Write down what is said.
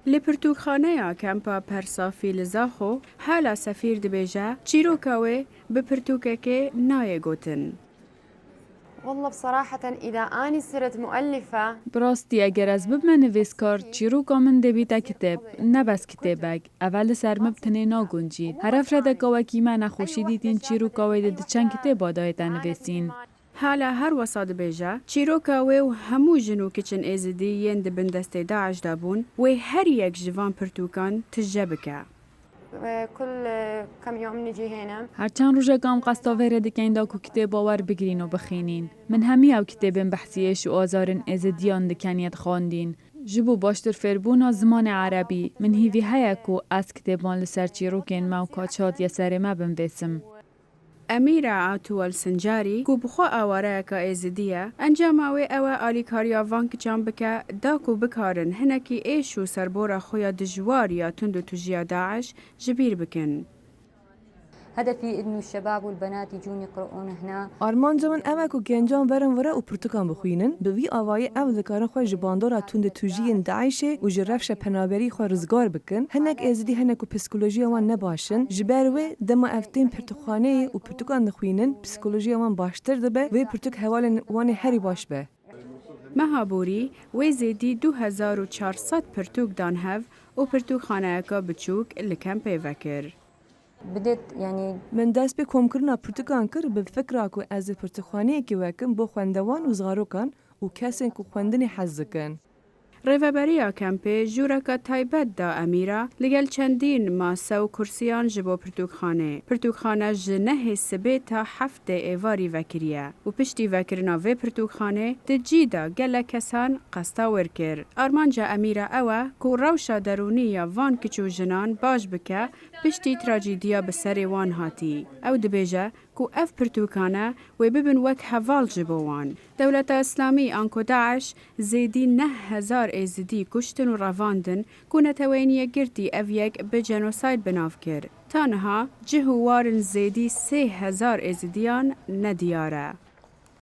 لپرتوخانه کمپا پرسافی لزاخو حالا سفیر دبیجه چیروکاوی به پرتوکه نایه گوتن. والله بصراحة إذا أني صرت مؤلفة براستی اگر از ببمه نویسکار چیروکا من دبیتا کتاب نه بس کتابک اول سر مبتنه ناگنجید هر افراد گوکی من نخوشی دیدین چیروکاوی ده چند کتاب آدایتا نویسین حالا هر وساد بیجه چیروکاوی و همو جنو کچن ایزدی ین دبن دسته داعش دابون و هر یک جوان پرتوکان تجربکه. كل كم يوم نجي هنا هر چند روزه گام قصدا وره دکین دا کو کتاب باور بگیرین و بخینین من همی او کتابن بحثیش و آزارن ازدیان دکنیت خواندین جبو باشتر فربونا زمان عربی من هیوی هیا کو از کتابان لسر چیروکین ما و کاچات یا سر ما بنویسم امیر عاتو السنجاری کو بخوا آواره که ایزدیه انجاماوی اوه آلیکاریا وانک جنبکه دا کو بکارن هنکی ایشو سربورا خویا دجوار یا تندو تجیا داعش جبیر بکن. هدفي إنه الشباب والبنات يجون يقرؤون هنا. آرمان جمن اوه کو گنجان برن وره و پرتکان بخوینن به وی آوای او ذکارن خواه جباندورا تند توجین داعشه و جرفش پنابری خواه رزگار بکن هنک ازدی هنک و پسیکولوژی وان نباشن جبروه دما افتین پرتخانه و پرتکان دخوینن پسیکولوژی وان باشتر دبه و پرتک حوالن وان هری باش به مهابوری و زیدی 2400 پرتوک دان هف و پرتوک خانه که بچوک لکم پیوکر. بديت يعني من دست به کم کردن پرتکان کر به فکر کو از پرتخانه کی وکم بو خوندوان و زغاروکان و کسین کو خوندن حز کن. ریوبریا کمپی جورکا تایبت دا امیرا لگل چندین ماسه و کرسیان جبو پرتوکخانه. پرتوکخانه جنه سبه تا هفته ایواری وکریه و پشتی وکرنا و پرتوکخانه ده جیدا گله کسان قستا ورکر. آرمان جا امیرا اوه کو روشا درونی یا وان کچو جنان باش بکه پشتی تراجیدیا بسر وان هاتی. او دبیجه کو اف پرتوکانه و ببن وک حوال جبوان. دولت اسلامی آنکو داعش زیدی 9000 ایزدی کشتن و رواندن کو نتوینیه گرتی او یک به جنوساید بناف کرد. تانها جهوارن زیدی 3000 ایزدیان ندیاره.